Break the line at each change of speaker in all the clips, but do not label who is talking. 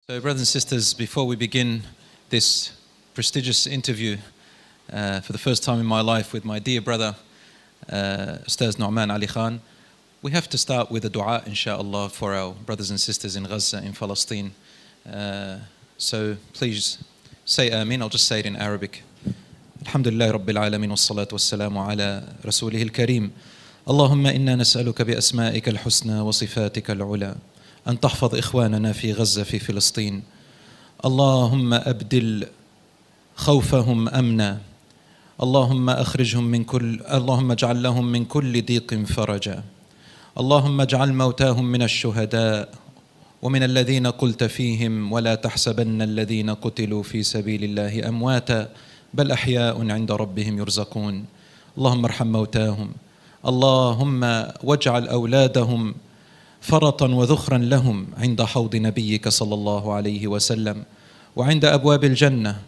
So, brothers and sisters, before we begin this prestigious interview for the first time in my life with my dear brother, Ustadh Nouman Ali Khan, we have to start with a dua, inshallah, for our brothers and sisters in Gaza, in Palestine. So please say Ameen. I'll just say it in Arabic. Alhamdulillah Rabbil Alameen wassalatu wassalamu ala Rasulih al-Kareem. Allahumma inna nas'aluka bi asma'ika al-husna wa sifatika al-ula. أن تحفظ إخواننا في غزة في فلسطين. اللهم أبدل خوفهم أمنا. اللهم اجعل لهم من كل ضيق فرجا. اللهم اجعل موتاهم من الشهداء ومن الذين قلت فيهم ولا تحسبن الذين قتلوا في سبيل الله أمواتا بل أحياء عند ربهم يرزقون. اللهم ارحم موتاهم. اللهم واجعل أولادهم فرطا وذخرا لهم عند حوض نبيك صلى الله عليه وسلم وعند أبواب الجنة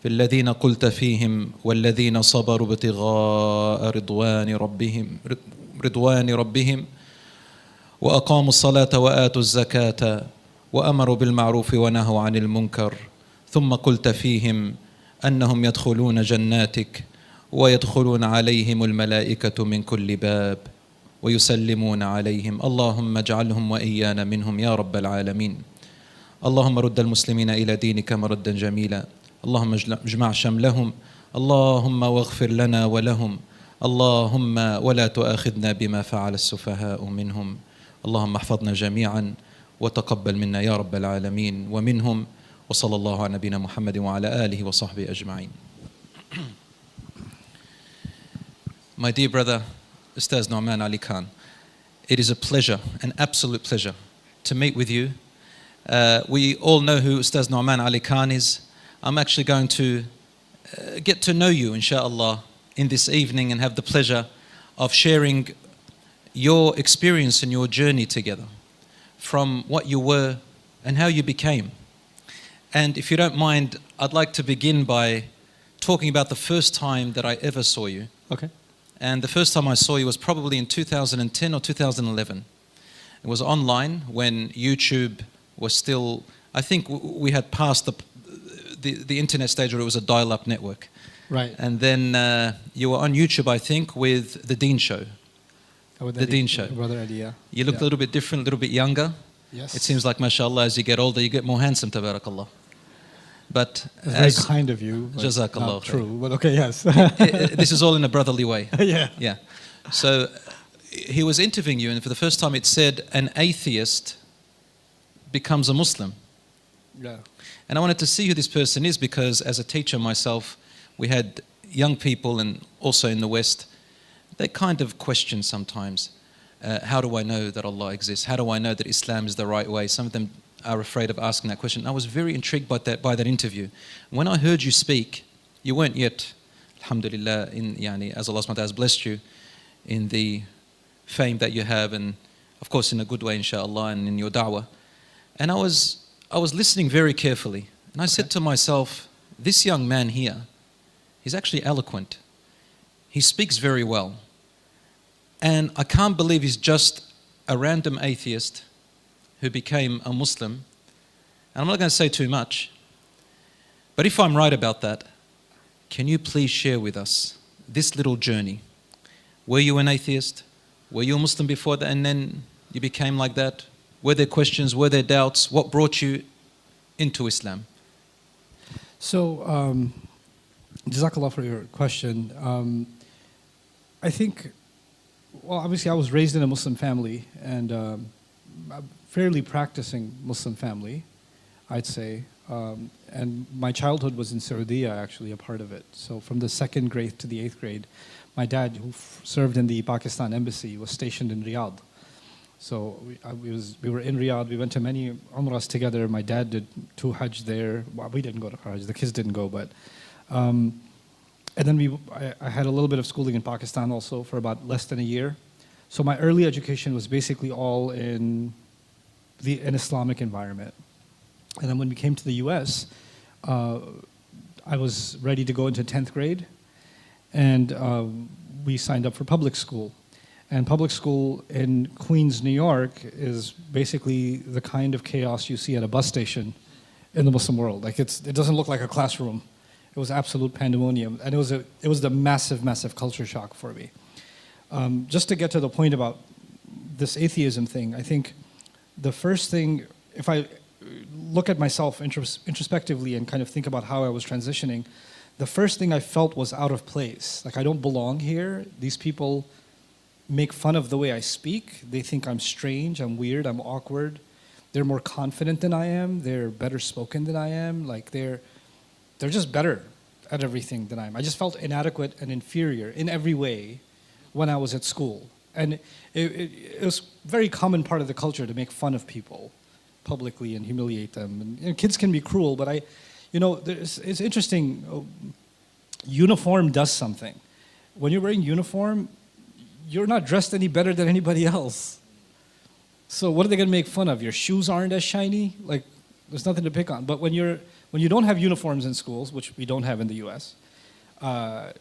في الذين قلت فيهم والذين صبروا ابتغاء رضوان ربهم وأقاموا الصلاة وآتوا الزكاة وأمروا بالمعروف ونهوا عن المنكر ثم قلت فيهم أنهم يدخلون جناتك ويدخلون عليهم الملائكة من كل باب ويسلمون عليهم. اللهم اجعلهم وإيانا منهم يا رب العالمين. اللهم رد المسلمين إلى دينك مردا جميلا. اللهم اجمع شملهم. اللهم واغفر لنا ولهم. اللهم ولا تؤاخذنا بما فعل السفهاء منهم. اللهم احفظنا جميعا وتقبل منا يا رب العالمين ومنهم. وصلى الله على نبينا محمد وعلى آله وصحبه أجمعين. My dear brother, Ustadh Nouman Ali Khan, it is a pleasure, an absolute pleasure, to meet with you. We all know who Ustadh Nouman Ali Khan is. I'm actually going to get to know you, inshallah, in this evening and have the pleasure of sharing your experience and your journey together, from what you were and how you became. And if you don't mind, I'd like to begin by talking about the first time that I ever saw you.
Okay.
And the first time I saw you was probably in 2010 or 2011. It was online when YouTube was still, I think we had passed the internet stage where it was a dial-up network.
Right.
And then you were on YouTube, I think, with the Deen Show.
With
the Deen Show.
Brother Eddie, yeah.
You looked a little bit different, a little bit younger.
Yes.
It seems like, mashallah, as you get older, you get more handsome, tabarakallah. But
very kind of you.
Jazakallah.
Not true, but okay, yes.
This is all in a brotherly way.
Yeah.
Yeah. So he was interviewing you, and for the first time it said, an atheist becomes a Muslim.
Yeah.
And I wanted to see who this person is because as a teacher myself, we had young people, and also in the West, they kind of question sometimes, how do I know that Allah exists? How do I know that Islam is the right way? Some of them are afraid of asking that question. I was very intrigued by that interview. When I heard you speak, you weren't yet, alhamdulillah, as Allah SWT has blessed you in the fame that you have, and of course in a good way, inshallah, and in your da'wah. And I was listening very carefully, and I said to myself, this young man here, he's actually eloquent. He speaks very well. And I can't believe he's just a random atheist who became a Muslim. And I'm not going to say too much, but if I'm right about that, can you please share with us this little journey? Were you an atheist? Were you a Muslim before that and then you became like that? Were there questions? Were there doubts? What brought you into Islam?
So, Jazakallah for your question. I think, well, obviously I was raised in a Muslim family and a fairly practicing Muslim family, I'd say. And my childhood was in Saudi, actually, a part of it. So from the 2nd grade to the 8th grade, my dad, who served in the Pakistan embassy, was stationed in Riyadh. So we were in Riyadh. We went to many Umrahs together. My dad did 2 Hajj there. Well, we didn't go to Hajj. The kids didn't go, but... and then I had a little bit of schooling in Pakistan also for about less than a year. So my early education was basically all in an Islamic environment. And then when we came to the US, I was ready to go into 10th grade, and we signed up for public school. And public school in Queens, New York is basically the kind of chaos you see at a bus station in the Muslim world. Like it doesn't look like a classroom. It was absolute pandemonium, and it was the massive culture shock for me. Just to get to the point about this atheism thing, I think the first thing, if I look at myself introspectively and kind of think about how I was transitioning, the first thing I felt was out of place. Like, I don't belong here. These people make fun of the way I speak. They think I'm strange, I'm weird, I'm awkward. They're more confident than I am. They're better spoken than I am. Like, they're just better at everything than I am. I just felt inadequate and inferior in every way when I was at school. And it was a very common part of the culture to make fun of people publicly and humiliate them. And, kids can be cruel, but it's interesting. Uniform does something. When you're wearing uniform, you're not dressed any better than anybody else. So what are they going to make fun of? Your shoes aren't as shiny? Like, there's nothing to pick on. But when you don't have uniforms in schools, which we don't have in the U.S.,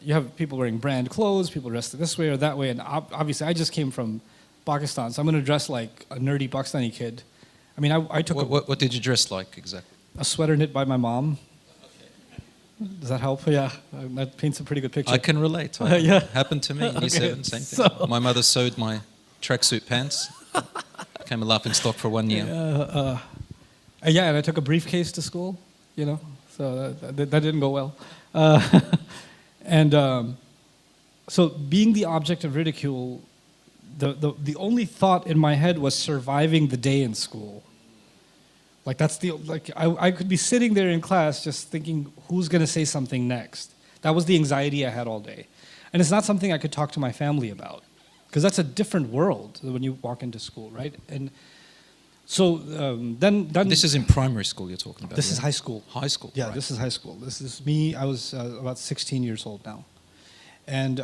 you have people wearing brand clothes, people dressed this way or that way, and obviously I just came from Pakistan, so I'm going to dress like a nerdy Pakistani kid. I mean, I took
what did you dress like exactly?
A sweater knit by my mom. Does that help? Yeah, that paints a pretty good picture.
I can relate.
Yeah.
Happened to me in year 7, same thing. So, my mother sewed my tracksuit pants. Became a laughing stock for 1 year.
And I took a briefcase to school, so that didn't go well. So being the object of ridicule, the only thought in my head was surviving the day in school. Like, I could be sitting there in class just thinking, who's going to say something next? That was the anxiety I had all day. And it's not something I could talk to my family about, because that's a different world when you walk into school, right? And so then
this is in primary school you're talking about?
This is high school.
High school.
Yeah,
right.
This is high school. This is me. I was about 16 years old now. And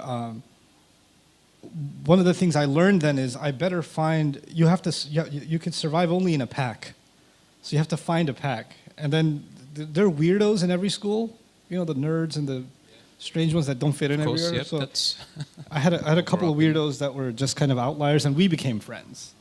one of the things I learned then is I better find, you can survive only in a pack. So you have to find a pack. And then there are weirdos in every school, the nerds and the strange ones that don't fit in everywhere.
Yep,
so I had a couple of weirdos that were just kind of outliers, and we became friends,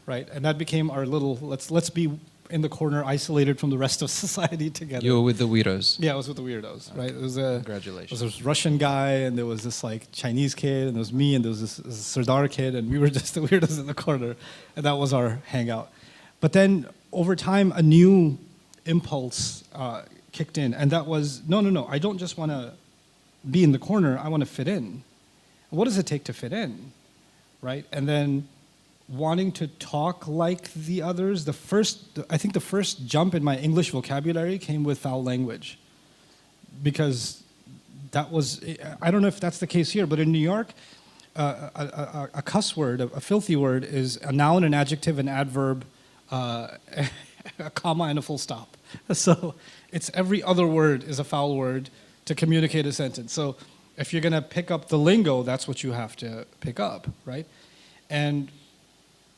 right? And that became our little, let's be in the corner, isolated from the rest of society together.
You were with the weirdos?
Yeah, I was with the weirdos, right? It was
Congratulations.
There was this Russian guy, and there was this Chinese kid, and there was me, and there was this Sardar kid, and we were just the weirdos in the corner, and that was our hangout. But then over time, a new impulse kicked in, and that was, no, I don't just want to be in the corner, I want to fit in. What does it take to fit in, right? And then wanting to talk like the others. I think the first jump in my English vocabulary came with foul language, because that was, I don't know if that's the case here, but in New York, a cuss word, a filthy word, is a noun, an adjective, an adverb, a comma, and a full stop. So it's every other word is a foul word to communicate a sentence. So if you're going to pick up the lingo, that's what you have to pick up, right? And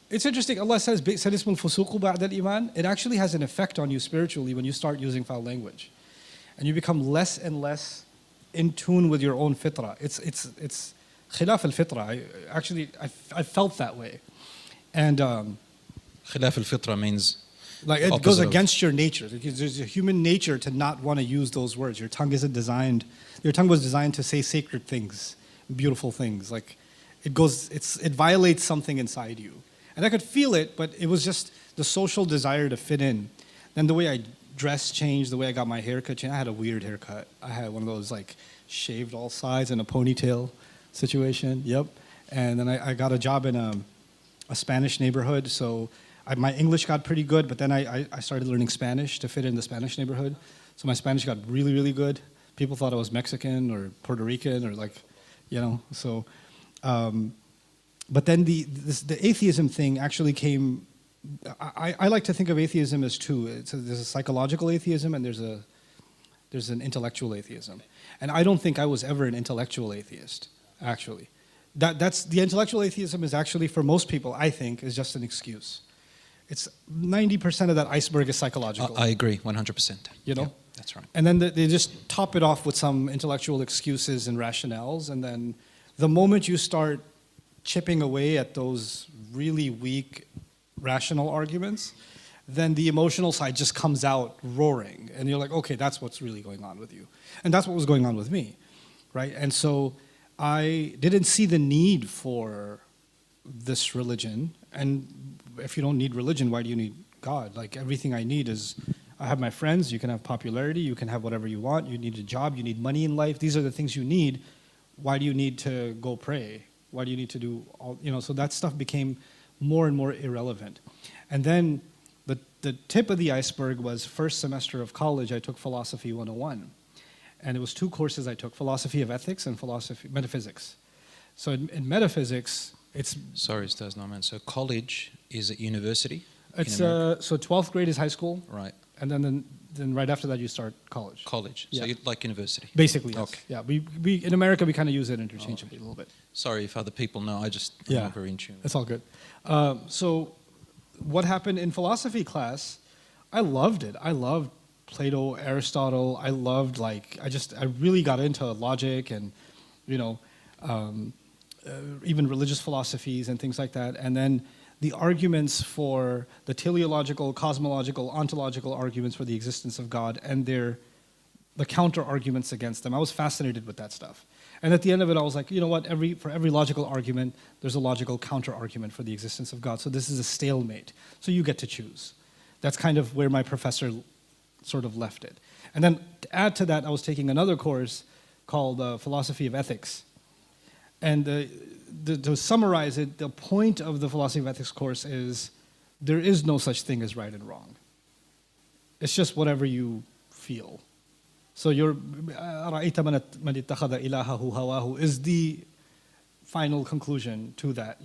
it's interesting, Allah says, "Sadismul fusuqu ba'da al-iman." It actually has an effect on you spiritually when you start using foul language. And you become less and less in tune with your own fitrah. It's khilaf al-fitrah. I felt that way. And
Khilaf al-fitra means?
Like, it goes against your nature. There's a human nature to not want to use those words. Your tongue was designed to say sacred things, beautiful things. Like, it violates something inside you. And I could feel it, but it was just the social desire to fit in. Then the way I dressed changed, the way I got my haircut changed. I had a weird haircut. I had one of those shaved all sides and a ponytail situation. Yep. And then I got a job in a Spanish neighborhood, so my English got pretty good, but then I started learning Spanish to fit in the Spanish neighborhood. So my Spanish got really, really good. People thought I was Mexican or Puerto Rican or so. But then the atheism thing actually came. I like to think of atheism as two. There's a psychological atheism and there's an intellectual atheism. And I don't think I was ever an intellectual atheist, actually. That's the intellectual atheism is actually, for most people, I think, is just an excuse. It's 90% of that iceberg is psychological.
I agree, 100%.
Yeah,
that's right.
And then they just top it off with some intellectual excuses and rationales, and then the moment you start chipping away at those really weak rational arguments, then the emotional side just comes out roaring. And you're like, okay, that's what's really going on with you. And that's what was going on with me, right? And so I didn't see the need for this religion. And if you don't need religion, why do you need God? Like, everything I need is, I have my friends, you can have popularity, you can have whatever you want, you need a job, you need money in life. These are the things you need. Why do you need to go pray? Why do you need to do all, so that stuff became more and more irrelevant. And then the tip of the iceberg was first semester of college, I took Philosophy 101. And it was 2 courses I took, Philosophy of Ethics and Metaphysics. So in metaphysics, it's...
Sorry, Ustadh Noman. So college is at university?
It's so 12th grade is high school.
Right.
And then right after that you start college.
College.
Yeah.
So you like university?
Basically, yes.
Okay.
Yeah, we in America we kind of use it interchangeably a little bit.
Sorry if other people know, I'm not very in tune.
It's all good. So what happened in philosophy class, I loved it. I loved Plato, Aristotle. I loved, I really got into logic and, even religious philosophies and things like that. And then the arguments for the teleological, cosmological, ontological arguments for the existence of God and the counter arguments against them. I was fascinated with that stuff. And at the end of it, I was like, you know what, for every logical argument, there's a logical counter argument for the existence of God. So this is a stalemate. So you get to choose. That's kind of where my professor sort of left it. And then to add to that, I was taking another course called Philosophy of Ethics. And to summarize it, the point of the Philosophy of Ethics course is there is no such thing as right and wrong. It's just whatever you feel. So أَرَأَيْتَ مَنِ اتَّخَذَ إِلَهَهُ هَوَاهُ is the final conclusion to that,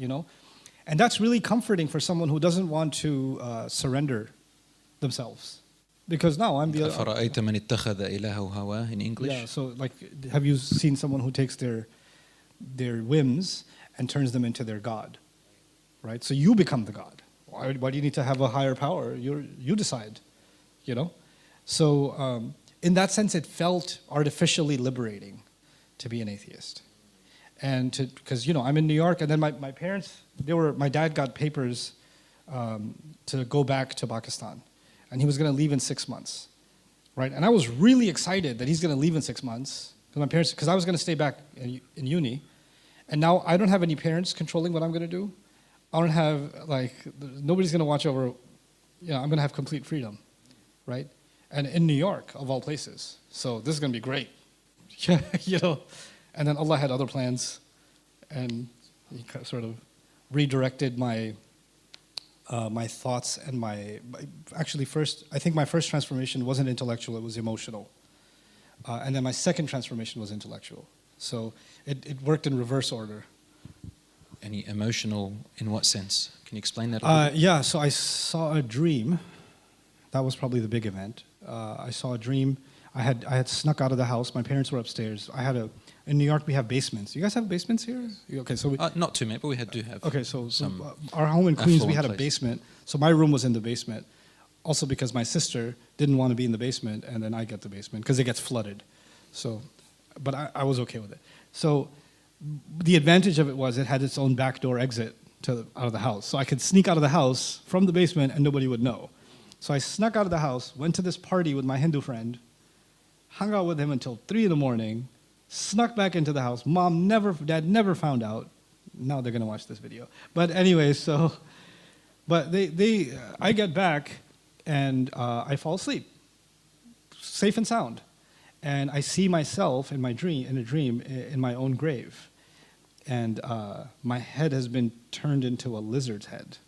And that's really comforting for someone who doesn't want to surrender themselves. Because now I'm the...
أَفَرَأَيْتَ مَنِ اتَّخَذَ إِلَهَهُ هَوَاهُ in English?
Yeah, so have you seen someone who takes their whims and turns them into their God, right? So you become the God. Why do you need to have a higher power? You decide, So in that sense, it felt artificially liberating to be an atheist. And because, I'm in New York, and then my parents, my dad got papers to go back to Pakistan. And he was going to leave in 6 months, right? And I was really excited that he's going to leave in 6 months. Because I was going to stay back in uni, and now I don't have any parents controlling what I'm going to do. I don't have, nobody's going to watch over, I'm going to have complete freedom, right? And in New York, of all places. So this is going to be great, And then Allah had other plans, and He sort of redirected my thoughts and I think my first transformation wasn't intellectual, it was emotional. And then my second transformation was intellectual. So it worked in reverse order.
Any emotional, in what sense? Can you explain that a little bit?
Yeah, so I saw a dream. That was probably the big event. I saw a dream. I had snuck out of the house. My parents were upstairs. In New York, we have basements. You guys have basements here? Okay, so
not too many, but we do have.
Okay, so our home in Queens, we had a basement. So my room was in the basement. Also because my sister didn't want to be in the basement, and then I get the basement because it gets flooded. So, but I was okay with it. So the advantage of it was it had its own backdoor exit out of the house. So I could sneak out of the house from the basement and nobody would know. So I snuck out of the house, went to this party with my Hindu friend, hung out with him until 3 in the morning, snuck back into the house. Dad never found out. Now they're going to watch this video. But anyway, I get back, and I fall asleep, safe and sound. And I see myself in a dream, in my own grave. And my head has been turned into a lizard's head.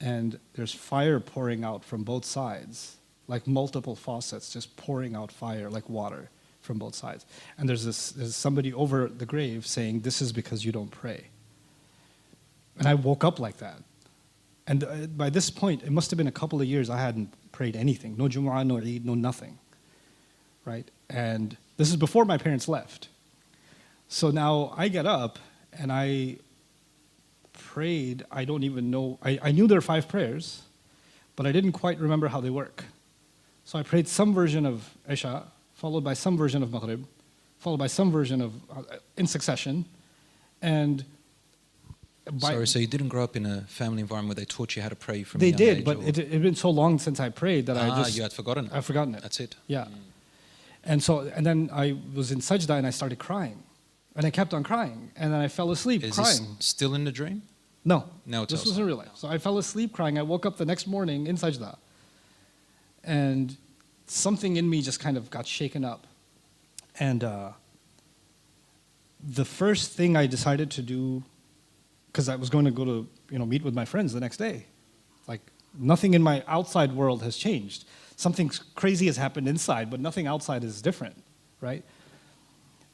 And there's fire pouring out from both sides, like multiple faucets just pouring out fire like water from both sides. And there's somebody over the grave saying, "This is because you don't pray." And I woke up like that. And by this point, it must have been a couple of years I hadn't prayed anything. No Jumu'ah, no Eid, no nothing. Right? And this is before my parents left. So now I get up and I prayed. I don't even know. I knew there are 5 prayers, but I didn't quite remember how they work. So I prayed some version of Isha, followed by some version of Maghrib, followed by some version of, in succession. And
Sorry, so you didn't grow up in a family environment where they taught you how to pray from a
They
young
did,
age,
but
or-
it had been so long since I prayed that
you had forgotten it.
I've forgotten it.
That's it.
Yeah. And then I was in sajda and I started crying. And I kept on crying. And then I fell asleep
Is
crying.
this still in the dream?
No.
Now
This
tell
was
us.
in real life. So I fell asleep crying. I woke up the next morning in sajda. And something in me just kind of got shaken up. And the first thing I decided to do, because I was going to go to meet with my friends the next day. Like, nothing in my outside world has changed. Something crazy has happened inside, but nothing outside is different, right?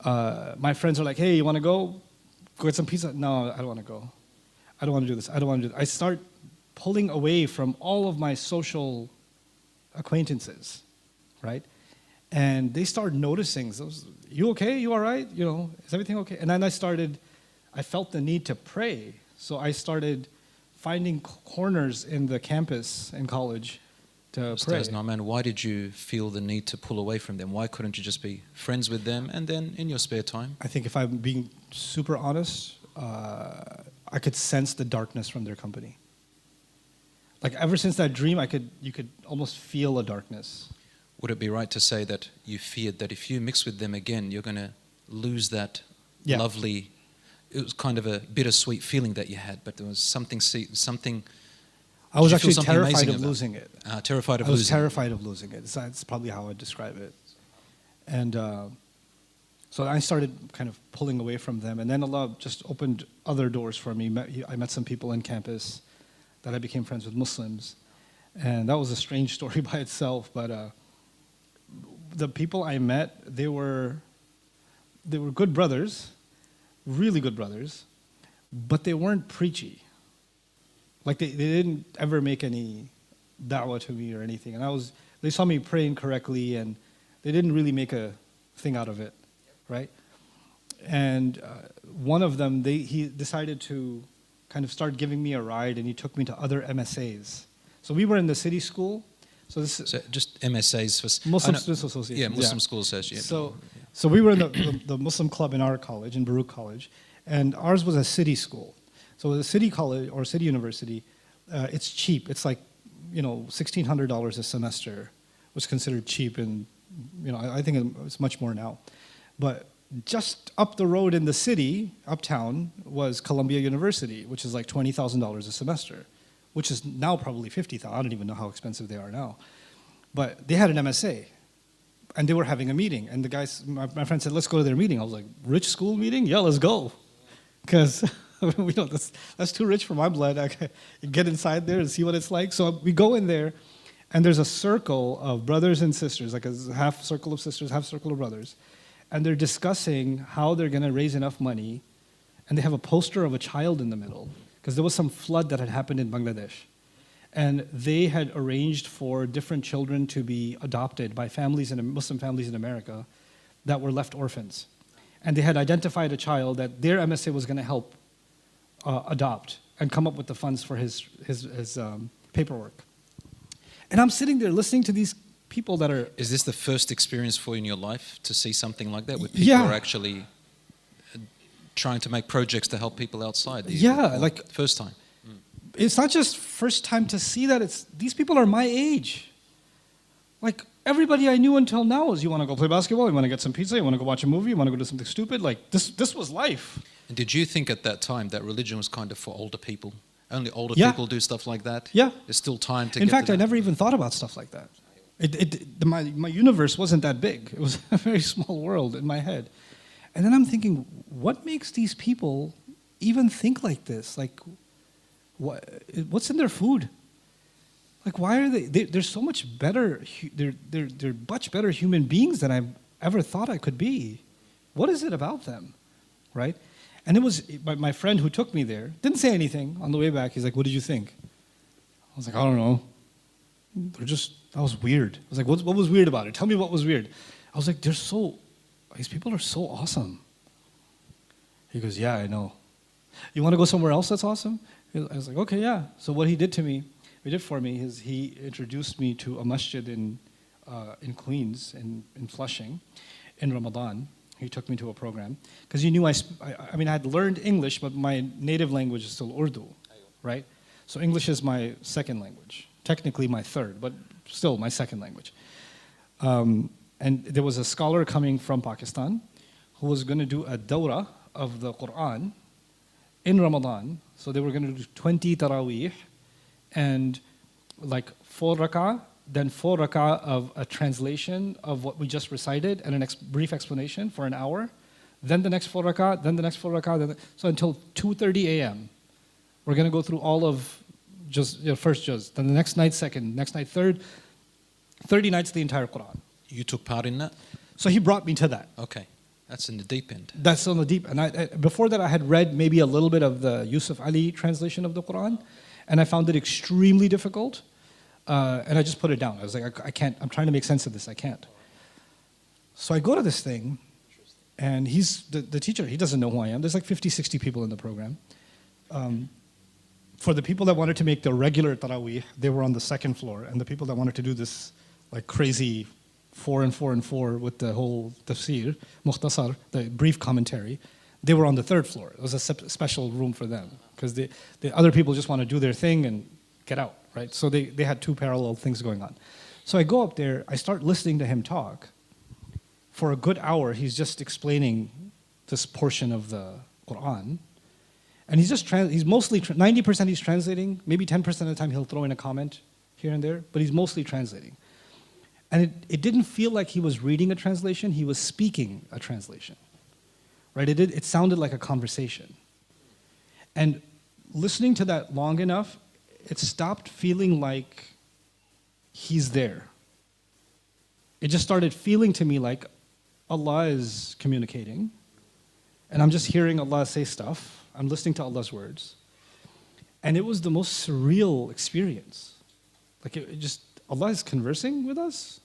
My friends are like, hey, you want to go get some pizza? No, I don't want to go. I don't want to do this. I don't want to do this. I start pulling away from all of my social acquaintances, right? And they start noticing, you okay? You all right? Is everything okay? And then I felt the need to pray. So I started finding corners in the campus in college to pray.
Ustadh Nouman, why did you feel the need to pull away from them? Why couldn't you just be friends with them and then in your spare time?
I think if I'm being super honest, I could sense the darkness from their company. Like ever since that dream, you could almost feel a darkness.
Would it be right to say that you feared that if you mix with them again, you're going to lose that lovely, it was kind of a bittersweet feeling that you had, but there was something.
I was actually
something
terrified
amazing
of
about
losing it.
Terrified of
I was
losing it.
terrified of losing it. That's probably how I'd describe it. And so I started kind of pulling away from them. And then Allah just opened other doors for me. I met some people in campus that I became friends with Muslims. And that was a strange story by itself. But the people I met, they were good brothers, really good brothers, but they weren't preachy. Like they didn't ever make any da'wah to me or anything. And they saw me praying correctly and they didn't really make a thing out of it, right? And one of them, he decided to kind of start giving me a ride and he took me to other MSAs. So we were in the city school. So
just MSAs for
Muslim Students Association.
Yeah, Muslim School Association.
So we were in the Muslim club in our college, in Baruch College, and ours was a city school. So the city college or city university, it's cheap. It's like, $1,600 a semester was considered cheap, and I think it's much more now. But just up the road in the city, uptown, was Columbia University, which is like $20,000 a semester, which is now probably $50,000. I don't even know how expensive they are now. But they had an MSA, and they were having a meeting. And the guys, my friend said, let's go to their meeting. I was like, rich school meeting? Yeah, let's go. Because that's too rich for my blood. I can get inside there and see what it's like. So we go in there, and there's a circle of brothers and sisters, like a half circle of sisters, half circle of brothers. And they're discussing how they're going to raise enough money. And they have a poster of a child in the middle, because there was some flood that had happened in Bangladesh. And they had arranged for different children to be adopted by Muslim families in America that were left orphans. And they had identified a child that their MSA was going to help adopt and come up with the funds for his paperwork. And I'm sitting there listening to these people that are...
Is this the first experience for you in your life to see something like that, where people are actually trying to make projects to help people outside? First time.
It's not just first time to see that. These people are my age. Like everybody I knew until now was, you want to go play basketball, you want to get some pizza, you want to go watch a movie, you want to go do something stupid. Like this was life.
And did you think at that time that religion was kind of for older people? Only older people do stuff like that?
Yeah.
There's still time to
In fact, I never even thought about stuff like that. My universe wasn't that big. It was a very small world in my head. And then I'm thinking, what makes these people even think like this? Like, what's in their food? Like, why are they're so much better, they're much better human beings than I ever thought I could be. What is it about them, right? And it was my friend who took me there, didn't say anything on the way back. He's like, what did you think? I was like, I don't know. That was weird. I was like, what was weird about it? Tell me what was weird. I was like, these people are so awesome. He goes, yeah, I know. You want to go somewhere else that's awesome? I was like, okay, yeah. So what he did for me is he introduced me to a masjid in Queens, in Flushing, in Ramadan. He took me to a program because he knew I mean, I had learned English, but my native language is still Urdu, right? So English is my second language, technically my third, but still my second language. And there was a scholar coming from Pakistan who was going to do a dawrah of the Quran in Ramadan. So they were going to do 20 taraweeh and like 4 rak'ah, then 4 rak'ah of a translation of what we just recited and a brief explanation for an hour. Then the next 4 rak'ah, then the next 4 rak'ah. So until 2:30 a.m. We're going to go through all of first juz, then the next night second, next night third, 30 nights the entire Quran.
You took part in that?
So he brought me to that.
Okay. That's in the deep end.
That's on the deep end. Before that, I had read maybe a little bit of the Yusuf Ali translation of the Quran, and I found it extremely difficult, and I just put it down. I was like, I can't, I'm trying to make sense of this, I can't. So I go to this thing, and he's the teacher, he doesn't know who I am. There's like 50, 60 people in the program. For the people that wanted to make the regular Taraweeh, they were on the second floor, and the people that wanted to do this like crazy 4 and 4 and 4 with the whole tafsir, mukhtasar, the brief commentary, they were on the third floor. It was a special room for them because the other people just want to do their thing and get out, right? So they had two parallel things going on. So I go up there, I start listening to him talk. For a good hour, he's just explaining this portion of the Quran. And he's just, he's mostly, 90% he's translating, maybe 10% of the time he'll throw in a comment here and there, but he's mostly translating. And it didn't feel like he was reading a translation, he was speaking a translation. Right? It sounded like a conversation. And listening to that long enough, it stopped feeling like he's there. It just started feeling to me like Allah is communicating, and I'm just hearing Allah say stuff. I'm listening to Allah's words. And it was the most surreal experience. Like it just, Allah is conversing with us?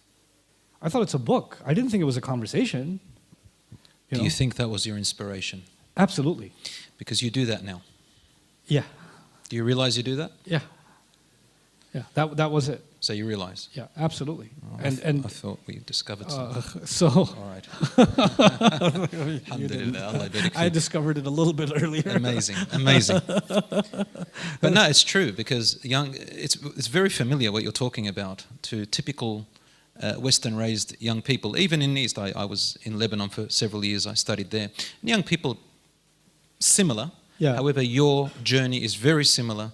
I thought it's a book. I didn't think it was a conversation.
Do you think that was your inspiration?
Absolutely.
Because you do that now.
Yeah.
Do you realize you do that?
Yeah. Yeah, that was it.
So you realize?
Yeah, absolutely.
Oh,
and
I thought we discovered something.
So
all right. Alhamdulillah,
I discovered it a little bit earlier.
Amazing. But no, it's true because it's very familiar what you're talking about to typical Western-raised young people. Even in the East, I was in Lebanon for several years. I studied there. And young people, similar.
Yeah.
However, your journey is very similar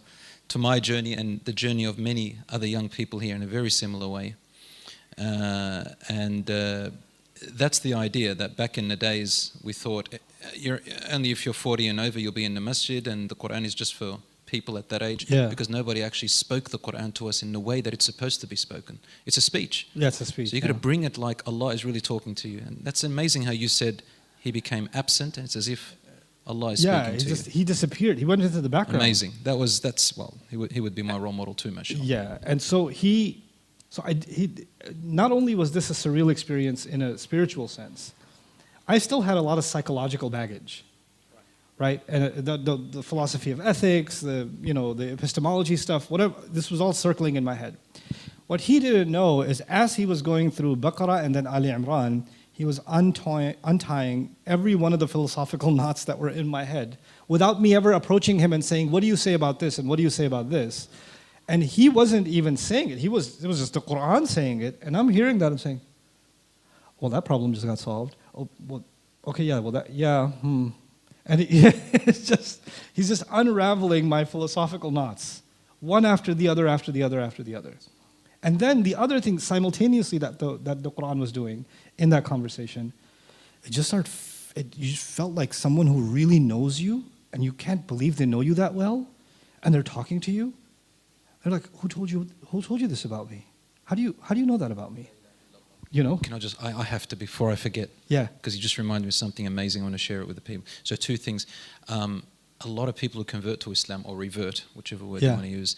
to my journey and the journey of many other young people here in a very similar way. That's the idea that back in the days we thought only if you're 40 and over you'll be in the masjid and the Quran is just for people at that age, because nobody actually spoke the Quran to us in the way that it's supposed to be spoken. It's a speech.
Yeah, it's a speech.
So you've got to bring it like Allah is really talking to you. And that's amazing how you said he became absent. It's as if Allah is speaking to you.
He disappeared. He went into the background.
Amazing. He would be my role model too, mashallah.
Yeah, and so he not only was this a surreal experience in a spiritual sense, I still had a lot of psychological baggage, right? And the philosophy of ethics, the epistemology stuff, whatever. This was all circling in my head. What he didn't know is as he was going through Baqarah and then Ali Imran, he was untying every one of the philosophical knots that were in my head without me ever approaching him and saying, what do you say about this and what do you say about this? And he wasn't even saying it. It was just the Quran saying it. And I'm hearing that, I'm saying, well, that problem just got solved. Oh, well, okay, yeah, well, And he's just unraveling my philosophical knots, one after the other, after the other, after the other. And then the other thing simultaneously that the Quran was doing in that conversation, you just felt like someone who really knows you, and you can't believe they know you that well, and they're talking to you. They're like, who told you this about me? How do you know that about me?
Can I have to, before I forget.
Yeah.
Because you just reminded me of something amazing. I want to share it with the people. So 2 things. A lot of people who convert to Islam or revert, whichever word you want to use,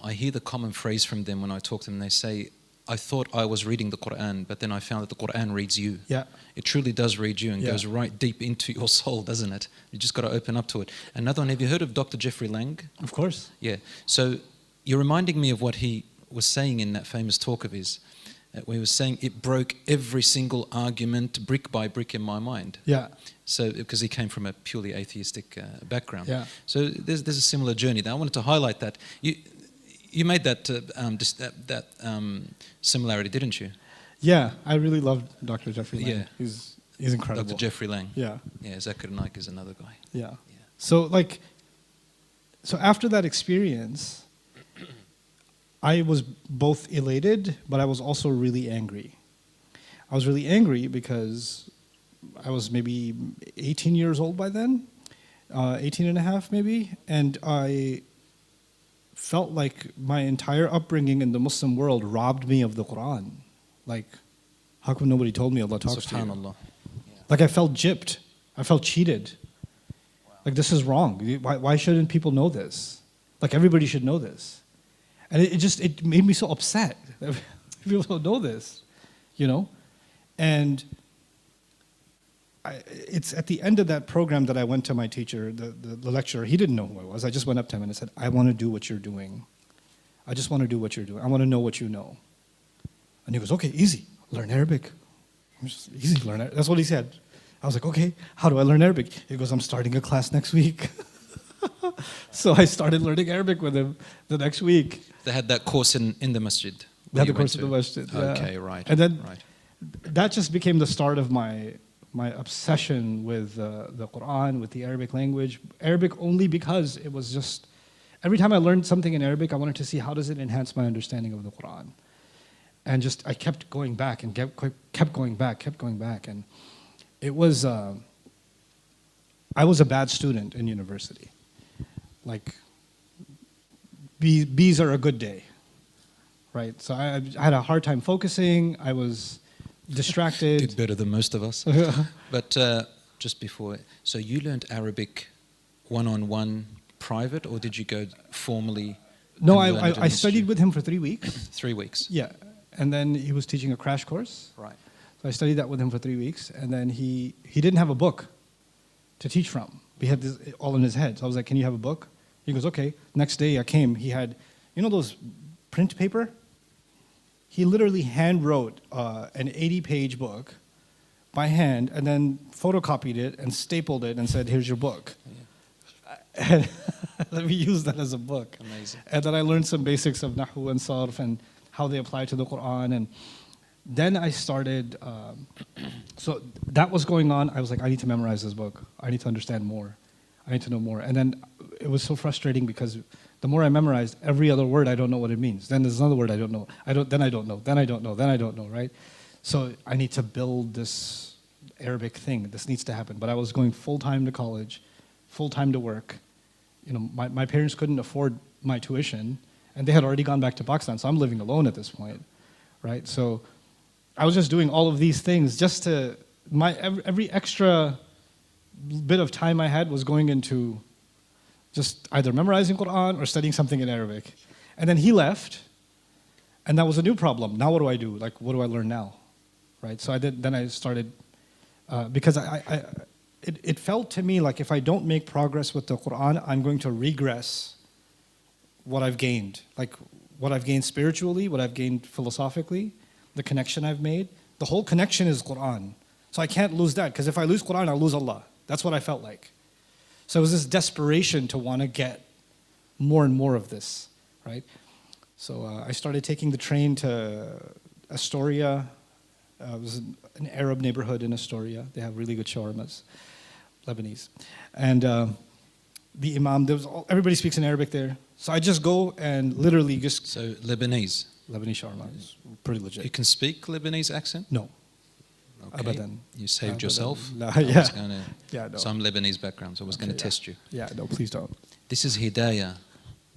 I hear the common phrase from them when I talk to them. They say, I thought I was reading the Quran, but then I found that the Quran reads you. Yeah. It truly does read you and goes right deep into your soul, doesn't it? You just got to open up to it. Another one, have you heard of Dr. Jeffrey Lang?
Of course.
Yeah. So you're reminding me of what he was saying in that famous talk of his. where he was saying it broke every single argument brick by brick in my mind.
Yeah.
So, because he came from a purely atheistic background.
Yeah.
So there's a similar journey there. I wanted to highlight that. You made that similarity, didn't you?
Yeah, I really loved Dr. Jeffrey Lang.
Yeah.
He's incredible.
Dr. Jeffrey Lang.
Yeah.
Yeah, Zakir Naik is another guy.
Yeah. So after that experience, I was both elated, but I was also really angry. I was really angry because I was maybe 18 years old by then, 18 and a half maybe, and I felt like my entire upbringing in the Muslim world robbed me of the Quran. Like, how come nobody told me Allah talks to you?
SubhanAllah.
Like, I felt gypped. I felt cheated. Like, this is wrong. Why shouldn't people know this? Like, everybody should know this. And it made me so upset that people don't know this, you know? And it's at the end of that program that I went to my teacher, the lecturer. He didn't know who I was. I just went up to him and I said, I want to do what you're doing. I just want to do what you're doing. I want to know what you know. And he goes, okay, easy. Learn Arabic. Easy, learn Arabic. That's what he said. I was like, okay, how do I learn Arabic? He goes, I'm starting a class next week. So I started learning Arabic with him the next week.
They had that course in the masjid.
They had the course in the masjid. Yeah.
Okay, right.
And then that just became the start of my obsession with the Quran, with the Arabic language. Arabic only because it was just, every time I learned something in Arabic, I wanted to see how does it enhance my understanding of the Quran. And just, I kept going back and kept going back. And it was, I was a bad student in university. Like, B's are a good day, right? So I had a hard time focusing. I was distracted.
Did better than most of us. But just before, so you learned Arabic one-on-one private, or did you go formally?
No, I studied with him for 3 weeks.
3 weeks?
Yeah. And then he was teaching a crash course.
Right.
So I studied that with him for 3 weeks. And then he didn't have a book to teach from. He had this all in his head. So I was like, can you have a book? He goes, okay. Next day I came. He had, you know those print paper? He literally hand wrote an 80-page book by hand and then photocopied it and stapled it and said, here's your book. Yeah. And let me use that as a book.
Amazing.
And then I learned some basics of Nahu and Sarf and how they apply to the Quran. And then I started, so that was going on. I was like, I need to memorize this book. I need to understand more. I need to know more. And then it was so frustrating because the more I memorized, every other word I don't know what it means. Then there's another word I don't know. Then I don't know. Then I don't know. Then I don't know, right? So I need to build this Arabic thing. This needs to happen. But I was going full-time to college, full-time to work. You know, my parents couldn't afford my tuition, and they had already gone back to Pakistan, so I'm living alone at this point, right? So I was just doing all of these things just to, every extra bit of time I had was going into just either memorizing Quran or studying something in Arabic. And then he left, and that was a new problem. Now what do I do? Like, what do I learn now, right? So then I started, because it felt to me like if I don't make progress with the Quran, I'm going to regress what I've gained. Like what I've gained spiritually, what I've gained philosophically, the connection I've made. The whole connection is Quran. So I can't lose that, because if I lose Quran, I'll lose Allah. That's what I felt like. So it was this desperation to want to get more and more of this, right? So I started taking the train to Astoria. It was an Arab neighborhood in Astoria. They have really good shawarmas, Lebanese. And the imam, everybody speaks in Arabic there. So I just go and literally just...
So Lebanese?
Lebanese shawarma is pretty legit.
You can speak Lebanese accent?
No.
Okay.
Abadan.
You saved yourself?
No,
yeah.
No.
So I'm Lebanese background, so I was going to test you.
Yeah, no, please don't.
This is hidayah,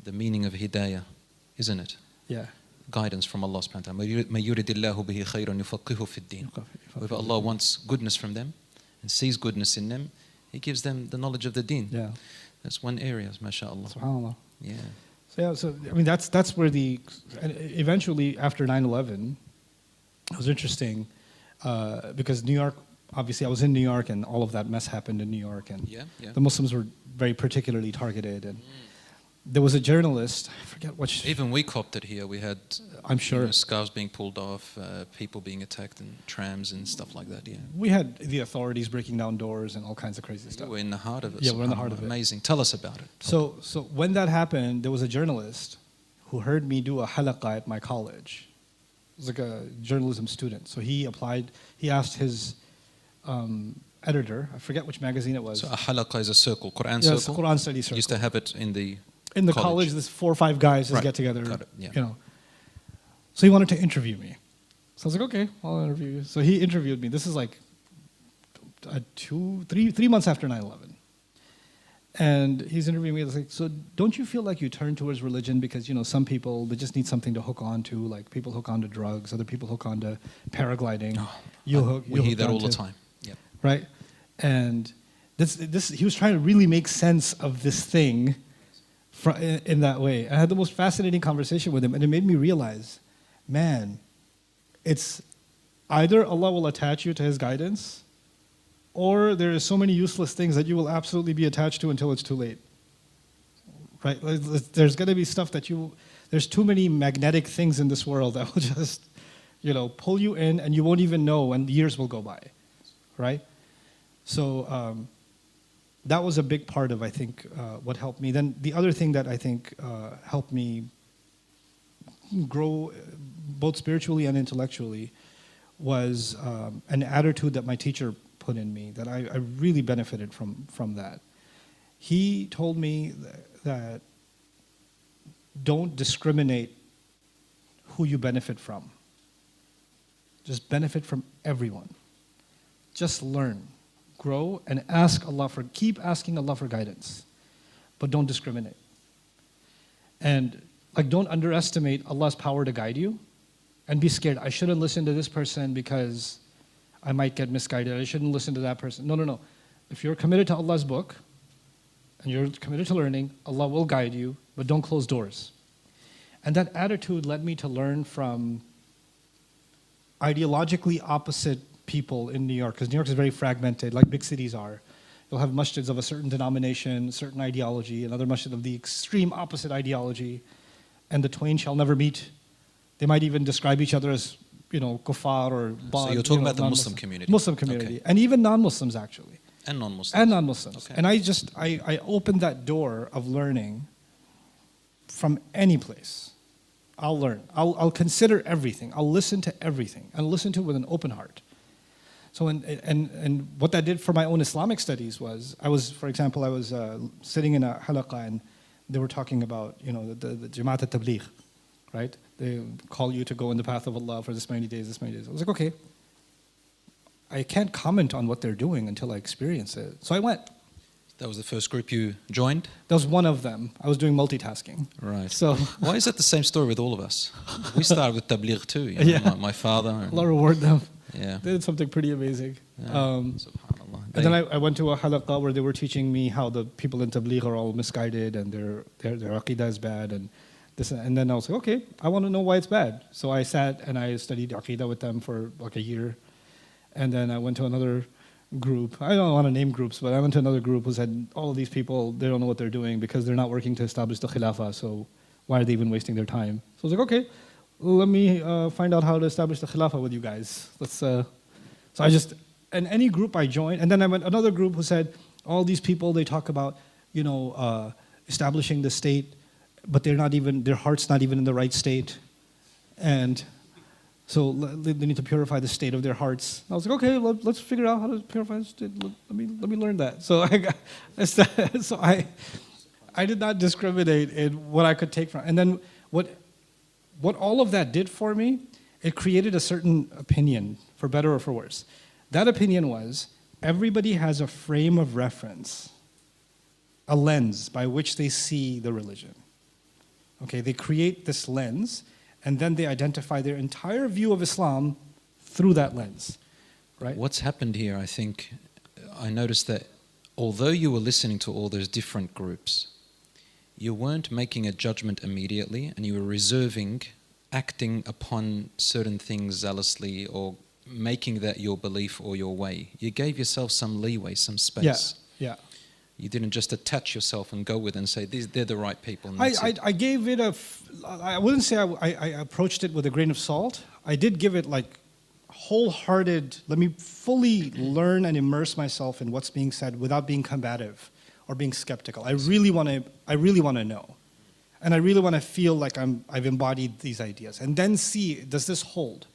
the meaning of hidayah, isn't it?
Yeah.
Guidance from Allah subhanahu wa ta'ala. مَن يُرِدِ اللَّهُ بِهِ خَيْرًا يُفَقِّهُ فِي الدِّينِ. Whoever Allah wants goodness from them and sees goodness in them, He gives them the knowledge of the deen.
Yeah.
That's one area, mashallah.
SubhanAllah.
Yeah.
So I mean, that's where eventually after 9/11, it was interesting because New York, obviously I was in New York and all of that mess happened in New York, and the Muslims were very particularly targeted, there was a journalist, I forget which.
Even we copped it here. We had,
I'm sure,
scarves being pulled off, people being attacked in trams and stuff like that. Yeah.
We had the authorities breaking down doors and all kinds of crazy stuff.
We're in the heart of it.
Yeah, we're in the heart of it.
Amazing. Tell us about it.
So when that happened, there was a journalist who heard me do a halaqah at my college. It was like a journalism student. So he applied. He asked his editor. I forget which magazine it was.
So a halaqah is a circle, Quran
yes,
circle.
Quran study circle.
Used to have it in the
college. This 4 or 5 guys just get together.
Got it. Yeah.
You know. So he wanted to interview me. So I was like, okay, I'll interview you. So he interviewed me. This is like 3 months after 9/11. And he's interviewing me. I was like, so don't you feel like you turn towards religion because, some people, they just need something to hook on to, like people hook on to drugs, other people hook on to paragliding.
We hear that all the time. Yep.
Right? And this he was trying to really make sense of this thing in that way. I had the most fascinating conversation with him, and it made me realize, man, it's either Allah will attach you to His guidance, or there are so many useless things that you will absolutely be attached to until it's too late. Right? There's going to be stuff that there's too many magnetic things in this world that will just, pull you in, and you won't even know, and years will go by. Right? So that was a big part of, I think, what helped me. Then the other thing that I think helped me grow both spiritually and intellectually was an attitude that my teacher put in me, that I really benefited from that. He told me that don't discriminate who you benefit from. Just benefit from everyone. Just learn, grow, and keep asking Allah for guidance. But don't discriminate. And don't underestimate Allah's power to guide you, and be scared. I shouldn't listen to this person because I might get misguided. I shouldn't listen to that person. No. If you're committed to Allah's book, and you're committed to learning, Allah will guide you, but don't close doors. And that attitude led me to learn from ideologically opposite people in New York, because New York is very fragmented, like big cities are. You'll have masjids of a certain denomination, certain ideology, another masjid of the extreme opposite ideology, and the twain shall never meet. They might even describe each other as, kuffar or bad.
So you're talking about the Muslim community?
Muslim community.
Okay.
And even non-Muslims, actually.
And non-Muslims?
And non-Muslims.
Okay.
And I opened that door of learning from any place. I'll learn. I'll consider everything. I'll listen to everything. And listen to it with an open heart. So, and what that did for my own Islamic studies was, for example, I was sitting in a halaqah, and they were talking about, the Jamaat al-Tabligh, right? They call you to go in the path of Allah for this many days. I was like, okay, I can't comment on what they're doing until I experience it. So I went.
That was the first group you joined?
That was one of them. I was doing multitasking.
Right.
So
why is it the same story with all of us? We started with Tabligh too.
Yeah.
My father.
Allah reward them.
Yeah.
They did something pretty amazing.
Yeah. Subhanallah.
And then I went to a halaqah where they were teaching me how the people in Tabligh are all misguided and their aqidah is bad and this. And then I was like, okay, I want to know why it's bad. So I sat and I studied aqidah with them for like a year. And then I went to another group. I don't want to name groups, but I went to another group who said, all of these people, they don't know what they're doing because they're not working to establish the khilafah, so why are they even wasting their time? So I was like, okay, let me find out how to establish the khilafah with you guys. So I just, and any group I joined, and then I went another group who said, all these people, they talk about, establishing the state, but their heart's not even in the right state. And so they need to purify the state of their hearts. I was like, okay, let's figure out how to purify the state. Let me learn that. So I did not discriminate in what I could take from. And then what all of that did for me, it created a certain opinion, for better or for worse. That opinion was, everybody has a frame of reference, a lens by which they see the religion. Okay, they create this lens, and then they identify their entire view of Islam through that lens, right?
What's happened here, I think, I noticed that although you were listening to all those different groups, you weren't making a judgment immediately, and you were reserving, acting upon certain things zealously, or making that your belief or your way. You gave yourself some leeway, some space.
Yeah.
You didn't just attach yourself and go with it and say, they're the right people. And
I gave it I wouldn't say I approached it with a grain of salt. I did give it like wholehearted, let me fully learn and immerse myself in what's being said without being combative or being skeptical. I really want to know. And I really want to feel like I've embodied these ideas. And then see, does this hold?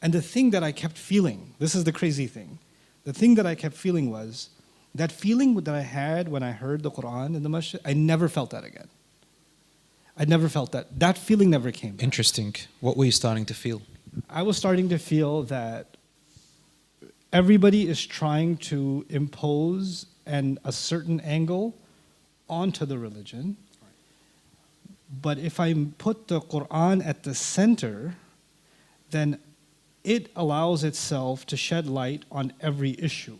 And the thing that I kept feeling, this is the crazy thing, the thing that I kept feeling was, that feeling that I had when I heard the Quran in the masjid, I never felt that again. I never felt that. That feeling never came back.
Interesting. What were you starting to feel?
I was starting to feel that everybody is trying to impose a certain angle onto the religion. But if I put the Quran at the center, then it allows itself to shed light on every issue.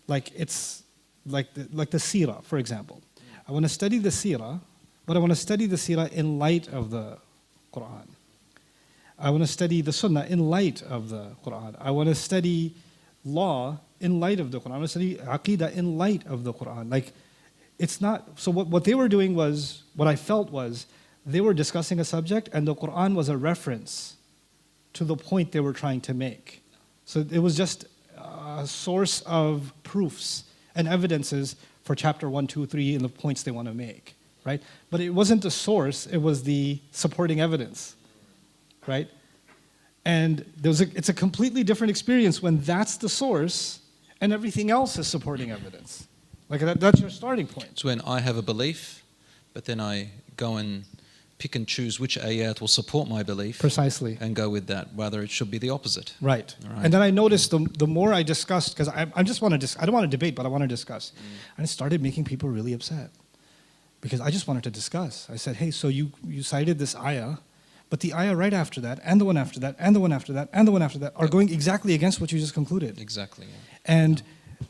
Like it's like the seerah, for example. I want to study the seerah, but I want to study the seerah in light of the Quran. I want to study the sunnah in light of the Quran. I want to study law in light of the Quran. I want to study aqeedah in light of the Quran. Like, it's not, so what they were doing was, what I felt was, they were discussing a subject and the Quran was a reference to the point they were trying to make. So it was just a source of proofs and evidences for chapter 1, 2, 3 and the points they want to make, right? But it wasn't the source, it was the supporting evidence, right? And it's a completely different experience when that's the source and everything else is supporting evidence. Like that's your starting point.
It's when I have a belief, but then I go and pick and choose which ayat will support my belief.
Precisely.
And go with that. Rather, it should be the opposite.
Right. And then I noticed the more I discussed, because I just want to, I don't want to debate, but I want to discuss. And it started making people really upset. Because I just wanted to discuss. I said, hey, so you cited this ayah, but the ayah right after that, and the one after that, and the one after that, and the one after that, are going exactly against what you just concluded.
Exactly. Yeah.
And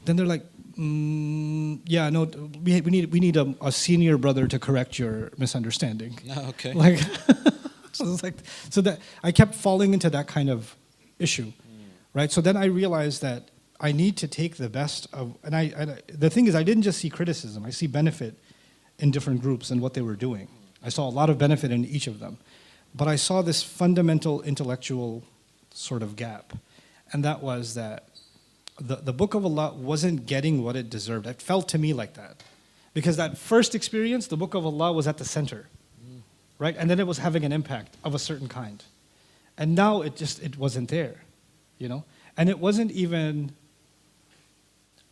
then they're like, yeah, no, we need a senior brother to correct your misunderstanding.
Oh, okay.
Like, so that I kept falling into that kind of issue, right? So then I realized that I need to take the best of, and the thing is, I didn't just see criticism. I see benefit in different groups and what they were doing. I saw a lot of benefit in each of them, but I saw this fundamental intellectual sort of gap, and that was that the Book of Allah wasn't getting what it deserved. It felt to me like that. Because that first experience, the Book of Allah was at the center, right? And then it was having an impact of a certain kind. And now it wasn't there, you know? And it wasn't even,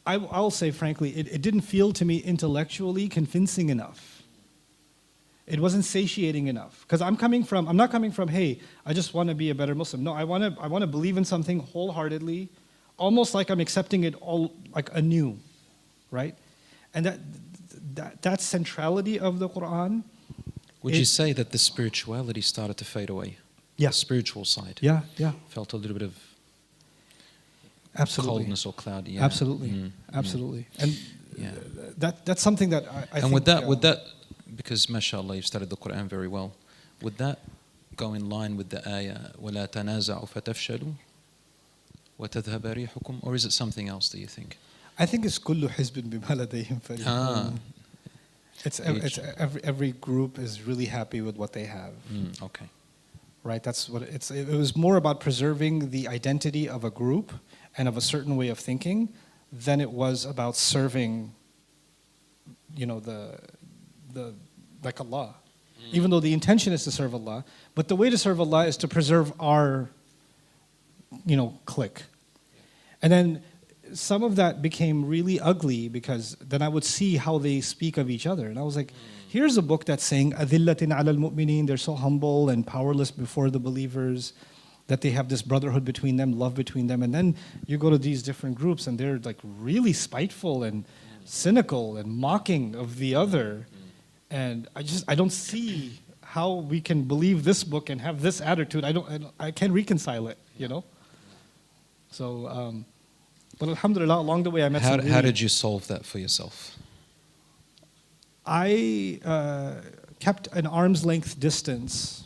I'll say frankly, it didn't feel to me intellectually convincing enough. It wasn't satiating enough. Because I'm not coming from, hey, I just want to be a better Muslim. No, I want to believe in something wholeheartedly, almost like I'm accepting it all like anew, right? And that centrality of the Quran.
Would you say that the spirituality started to fade away?
Yeah.
The spiritual side.
Yeah.
Felt a little bit of
absolutely
coldness or cloudy. Yeah.
Absolutely. Absolutely. And that's something that I think.
And would that, because mashallah, you've studied the Quran very well, would that go in line with the ayah, وَلَا تَنَازَعُوا فَتَفْشَلُوا وَتَذْهَبَ رِيحُكُمْ, or is it something else, do you think?
I think it's كُلُّ حِزْبٍ بِمَا لَدَيْهِمْ فَرِحُونَ. It's every group is really happy with what they have.
Okay.
Right, that's what it was more about preserving the identity of a group and of a certain way of thinking than it was about serving, you know, the like Allah. Even though the intention is to serve Allah, but the way to serve Allah is to preserve our, you know, clique. And then some of that became really ugly because then I would see how they speak of each other. And I was like, here's a book that's saying, أَذِلَّةٍ عَلَى الْمُؤْمِنِينَ, they're so humble and powerless before the believers, that they have this brotherhood between them, love between them. And then you go to these different groups and they're like really spiteful and cynical and mocking of the other. And I don't see how we can believe this book and have this attitude. I can't reconcile it, you know? So, but alhamdulillah, along the way I met some
How did you solve that for yourself?
I kept an arm's length distance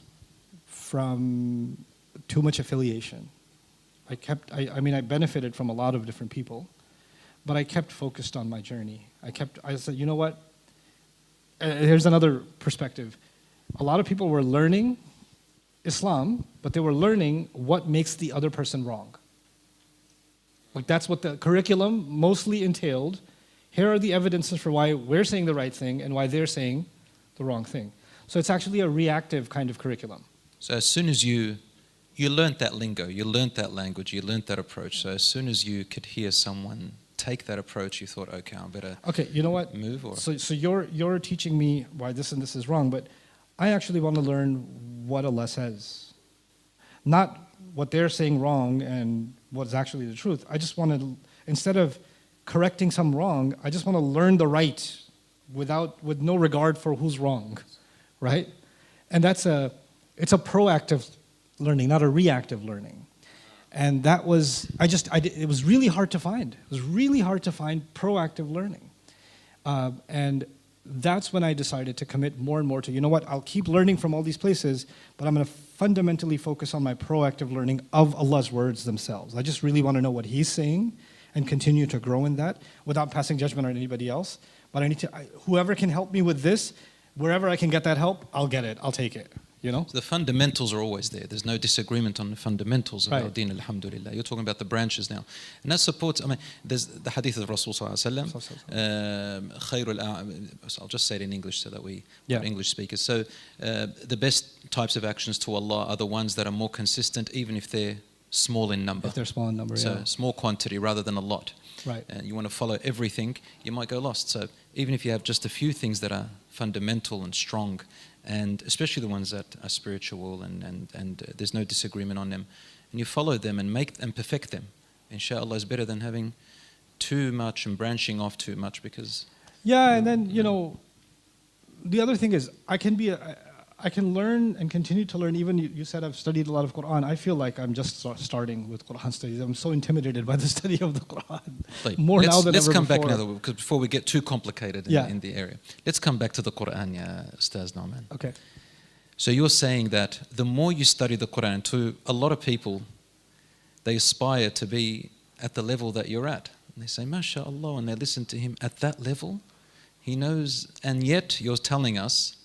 from too much affiliation. I benefited from a lot of different people, but I kept focused on my journey. I said, you know what? Here's another perspective. A lot of people were learning Islam, but they were learning what makes the other person wrong. Like that's what the curriculum mostly entailed. Here are the evidences for why we're saying the right thing and why they're saying the wrong thing. So it's actually a reactive kind of curriculum.
So as soon as you learnt that lingo, you learnt that language, you learnt that approach. So as soon as you could hear someone take that approach, you thought, okay, I better
you know what?
move. Or
So you're teaching me why this and this is wrong, but I actually want to learn what Allah says, not what they're saying wrong and what's actually the truth. I just want to, instead of correcting some wrong, I just want to learn the right with no regard for who's wrong, right? And it's a proactive learning, not a reactive learning. And that was, it was really hard to find. It was really hard to find proactive learning. And that's when I decided to commit more and more to, you know what, I'll keep learning from all these places, but I'm going to fundamentally focus on my proactive learning of Allah's words themselves. I just really want to know what He's saying and continue to grow in that without passing judgment on anybody else. But whoever can help me with this, wherever I can get that help, I'll get it, I'll take it. You know?
So the fundamentals are always there. There's no disagreement on the fundamentals of our deen, alhamdulillah. You're talking about the branches now. And that supports, there's the hadith of Rasul sallallahu alaihi wasallam. I'll just say it in English so that we are English speakers. So the best types of actions to Allah are the ones that are more consistent, even if they're small in number.
If they're small in number,
so small quantity rather than a lot.
Right.
And you want to follow everything, you might go lost. So even if you have just a few things that are fundamental and strong, and especially the ones that are spiritual and there's no disagreement on them, and you follow them and make and perfect them, inshallah, is better than having too much and branching off too much, because
and then the other thing is I can learn and continue to learn. Even you said I've studied a lot of Quran. I feel like I'm just starting with Quran studies. I'm so intimidated by the study of the Quran. More now than ever before. Let's
come back now, because before we get too complicated in the area. Let's come back to the Quran, Ustadh Nouman.
Okay.
So you're saying that the more you study the Quran, to a lot of people, they aspire to be at the level that you're at. And they say, MashaAllah, and they listen to him at that level. He knows, and yet you're telling us,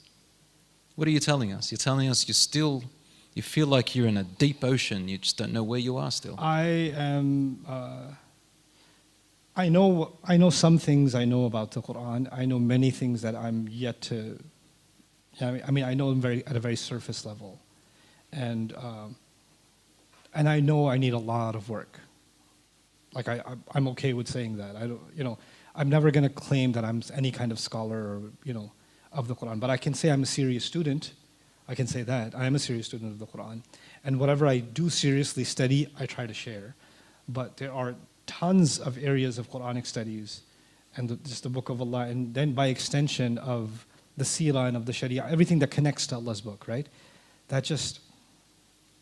what are you telling us? You're telling us you feel like you're in a deep ocean. You just don't know where you are still.
I know some things I know about the Quran. I know many things that I'm yet to. I know them at a very surface level, and I know I need a lot of work. Like I'm okay with saying that. I'm never going to claim that I'm any kind of scholar or of the Quran, but I can say I'm a serious student. I can say that I am a serious student of the Quran, and whatever I do seriously study, I try to share. But there are tons of areas of Quranic studies, and just the Book of Allah, and then by extension of the Seerah and of the Sharia, everything that connects to Allah's book, right?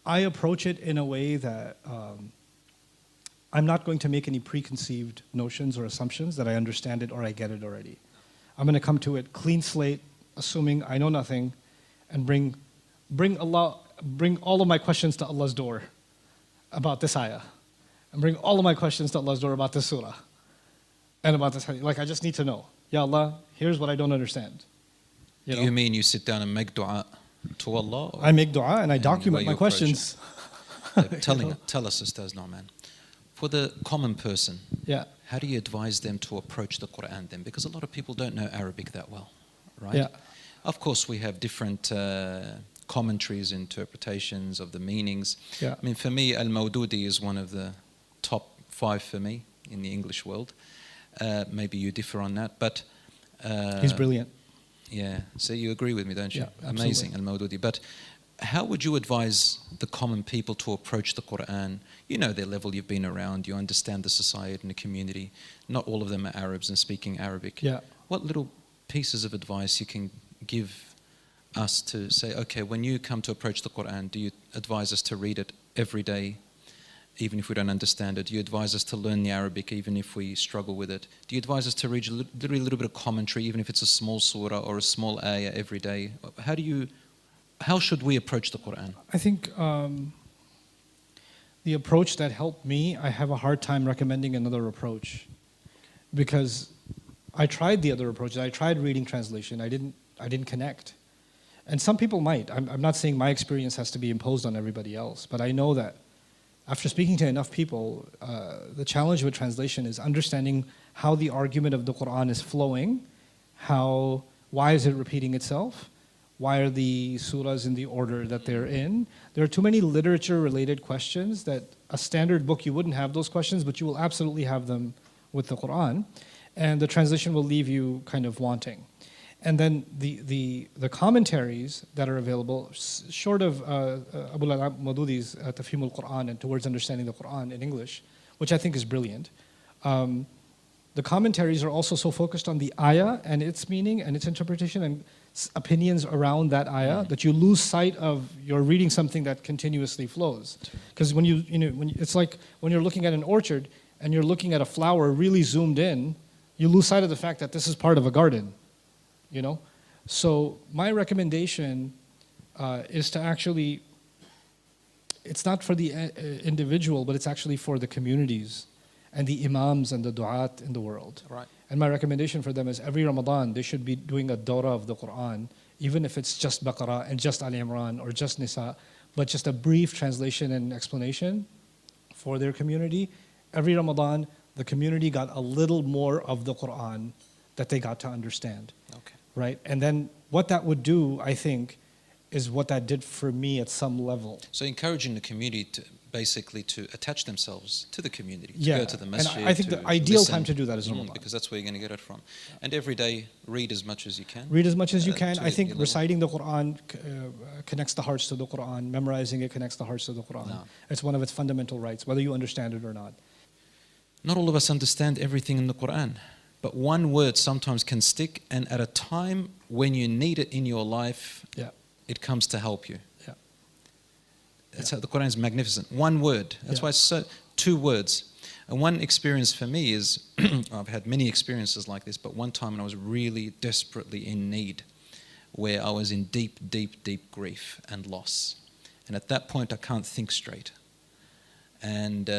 I approach it in a way that I'm not going to make any preconceived notions or assumptions that I understand it or I get it already. I'm going to come to it clean slate, assuming I know nothing, and bring all of my questions to Allah's door about this ayah, and bring all of my questions to Allah's door about this surah, and about this hadith. Like I just need to know. Ya Allah, here's what I don't understand.
Do you mean you sit down and make dua to Allah?
I make dua and I document my questions.
Tell us, Ustadh Nouman, for the common person, how do you advise them to approach the Quran then? Because a lot of people don't know Arabic that well, right?
Yeah.
Of course, we have different commentaries, interpretations of the meanings.
Yeah.
I mean, for me, Al-Mawdudi is one of the top 5 for me in the English world. Maybe you differ on that, but...
he's brilliant.
Yeah, so you agree with me, don't you?
Yeah,
amazing, Al-Mawdudi. But how would you advise the common people to approach the Quran? You know their level, you've been around, you understand the society and the community. Not all of them are Arabs and speaking Arabic.
Yeah.
What little pieces of advice you can give us to say, okay, when you come to approach the Quran, do you advise us to read it every day, even if we don't understand it? Do you advise us to learn the Arabic, even if we struggle with it? Do you advise us to read a little bit of commentary, even if it's a small surah or a small ayah every day? How should we approach the Quran?
I think the approach that helped me, I have a hard time recommending another approach. because I tried the other approaches. I tried reading translation. I didn't connect. And some people might. I'm not saying my experience has to be imposed on everybody else, but I know that after speaking to enough people, the challenge with translation is understanding how the argument of the Quran is flowing, why is it repeating itself, why are the surahs in the order that they're in. There are too many literature-related questions that a standard book you wouldn't have those questions, but you will absolutely have them with the Quran, and the translation will leave you kind of wanting. And then the commentaries that are available, short of Abu Madudi's Tafhim al-Quran and Towards Understanding the Quran in English, which I think is brilliant, the commentaries are also so focused on the ayah and its meaning and its interpretation and opinions around that ayah that you lose sight of you're reading something that continuously flows. Because it's like when you're looking at an orchard and you're looking at a flower really zoomed in, you lose sight of the fact that this is part of a garden. So my recommendation is to actually, it's not for the individual, but it's actually for the communities and the imams and the du'at in the world.
Right.
And my recommendation for them is every Ramadan they should be doing a dawrah of the Quran, even if it's just Baqarah and just Ali Imran or just Nisa, but just a brief translation and explanation for their community. Every Ramadan the community got a little more of the Quran that they got to understand.
Okay.
Right? And then what that would do, I think, is what that did for me at some level.
So encouraging the community to basically to attach themselves to the community, to
Yeah.
go to the masjid.
And I think the ideal time to do that is Ramadan.
Because that's where you're going to get it from. And every day, read as much as you can.
Read as much as you can.
To
I think
your
reciting the Quran connects the hearts to the Quran. Memorizing it connects the hearts to the Quran.
No.
It's one of its fundamental rights, whether you understand it or not.
Not all of us understand everything in the Quran, but one word sometimes can stick, and at a time when you need it in your life,
Yeah.
it comes to help you.
Yeah.
That's how the Quran is magnificent. One word. That's
Yeah.
why it's two words. And one experience for me is, I've had many experiences like this, but one time when I was really desperately in need, where I was in deep, deep, deep grief and loss. And at that point, I can't think straight. And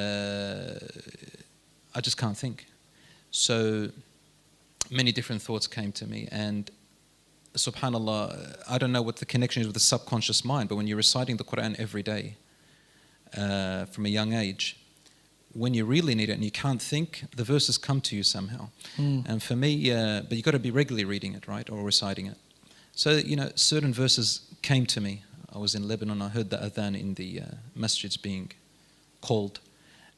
I just can't think. So many different thoughts came to me, and subhanallah, I don't know what the connection is with the subconscious mind, but when you're reciting the Quran every day from a young age, when you really need it and you can't think, the verses come to you somehow. And for me, but you've got to be regularly reading it, right, or reciting it. So, certain verses came to me. I was in Lebanon, I heard the adhan in the masjids being called,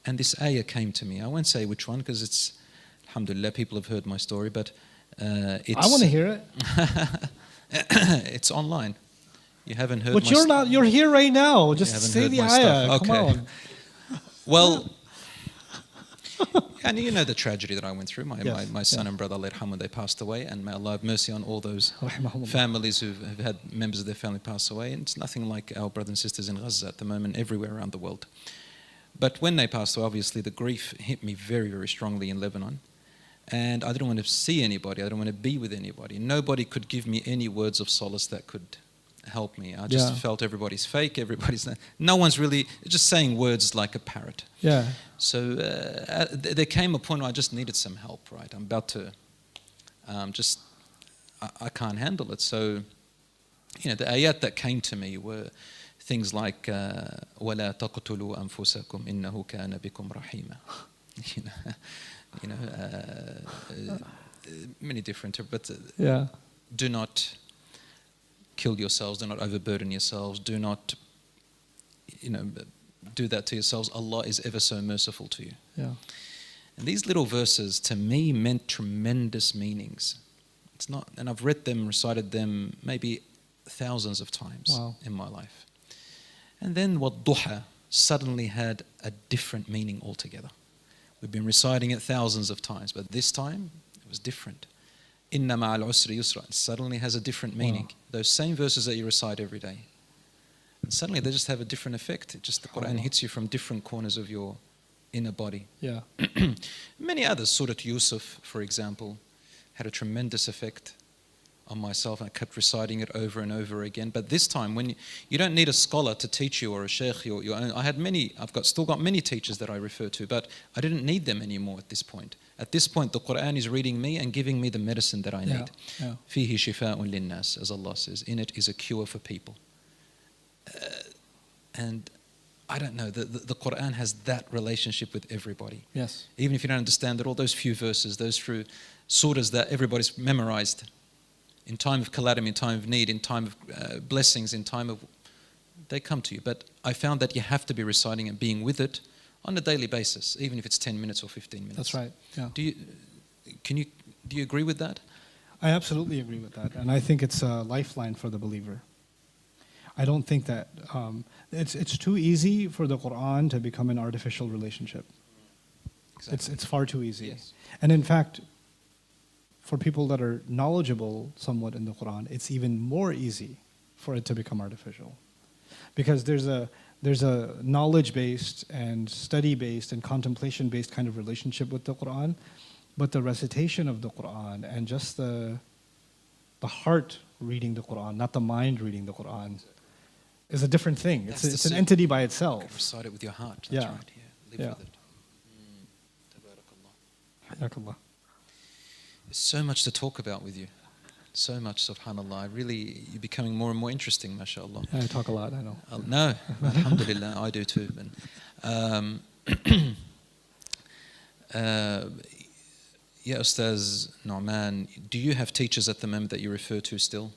and this ayah came to me. I won't say which one because it's, alhamdulillah, people have heard my story, but it's...
I want to hear it.
It's online. You haven't heard
But you're here right now. Just say the ayah.
Okay.
Come on.
Well, and you know the tragedy that I went through.
Yes.
My son and brother, Allah yarhamah, they passed away, and may Allah have mercy on all those families who have had members of their family pass away. And it's nothing like our brothers and sisters in Gaza at the moment, everywhere around the world. But when they passed away, obviously the grief hit me very, very strongly in Lebanon. And I didn't want to see anybody. I didn't want to be with anybody. Nobody could give me any words of solace that could help me. I just felt everybody's fake. No one's really just saying words like a parrot.
Yeah.
So there came a point where I just needed some help. Right, I'm about to I can't handle it. So the ayat that came to me were things like وَلَا تَقْتُلُوا أَنفُسَكُمْ إِنَّهُ كَانَ بِكُمْ رَحِيمًا. Many different, but do not kill yourselves, do not overburden yourselves, do not do that to yourselves. Allah is ever so merciful to you.
Yeah.
And these little verses to me meant tremendous meanings. It's not, and I've read them, recited them maybe thousands of times in my life. And then وَالضُّحَى suddenly had a different meaning altogether. We've been reciting it thousands of times, but this time it was different. إِنَّ مَعَ الْعُسْرِ يُسْرًا. It suddenly has a different meaning. Those same verses that you recite every day. And suddenly they just have a different effect. It just, the Quran hits you from different corners of your inner body.
Yeah.
Many others, Surah Yusuf, for example, had a tremendous effect on myself, and I kept reciting it over and over again. But this time, when you don't need a scholar to teach you or a sheikh, your own. Still got many teachers that I refer to, but I didn't need them anymore at this point. At this point, the Quran is reading me and giving me the medicine that I need. فِيهِ شِفَاءٌ لِلنَّاسِ, as Allah says. In it is a cure for people. And I don't know, the Quran has that relationship with everybody.
Yes.
Even if you don't understand it, all those few verses, those few surahs that everybody's memorized, in time of calamity, in time of need, in time of blessings, in time of, they come to you. But I found that you have to be reciting and being with it on a daily basis, even if it's 10 minutes or 15 minutes.
That's right. Yeah.
Do you agree with that?
I absolutely agree with that, and I think it's a lifeline for the believer. I don't think that it's too easy for the Quran to become an artificial relationship. Exactly. It's far too easy.
Yes.
And in fact, for people that are knowledgeable somewhat in the Quran, it's even more easy for it to become artificial, because there's a knowledge-based and study-based and contemplation-based kind of relationship with the Quran, but the recitation of the Quran and just the heart reading the Quran, not the mind reading the Quran, is a different thing. It's an entity by itself.
You can recite it with your heart. That's right. Yeah. Live with it.
Tabarakallah.
There's so much to talk about with you. So much, subhanAllah. You're becoming more and more interesting, mashallah.
I talk a lot, I know.
No, alhamdulillah, I do too. Yeah, Ustadh Nouman, do you have teachers at the moment that you refer to still?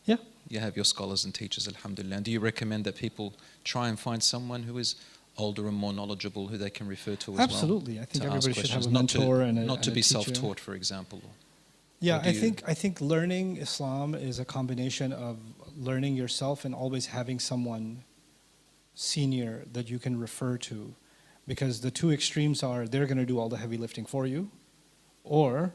Yeah.
You have your scholars and teachers, alhamdulillah. And do you recommend that people try and find someone who is older and more knowledgeable who they can refer to as
Absolutely.
well?
I think everybody should have a mentor and a
Not to be
teacher.
self-taught, for example.
Yeah, I think learning Islam is a combination of learning yourself and always having someone senior that you can refer to, because the two extremes are they're going to do all the heavy lifting for you, or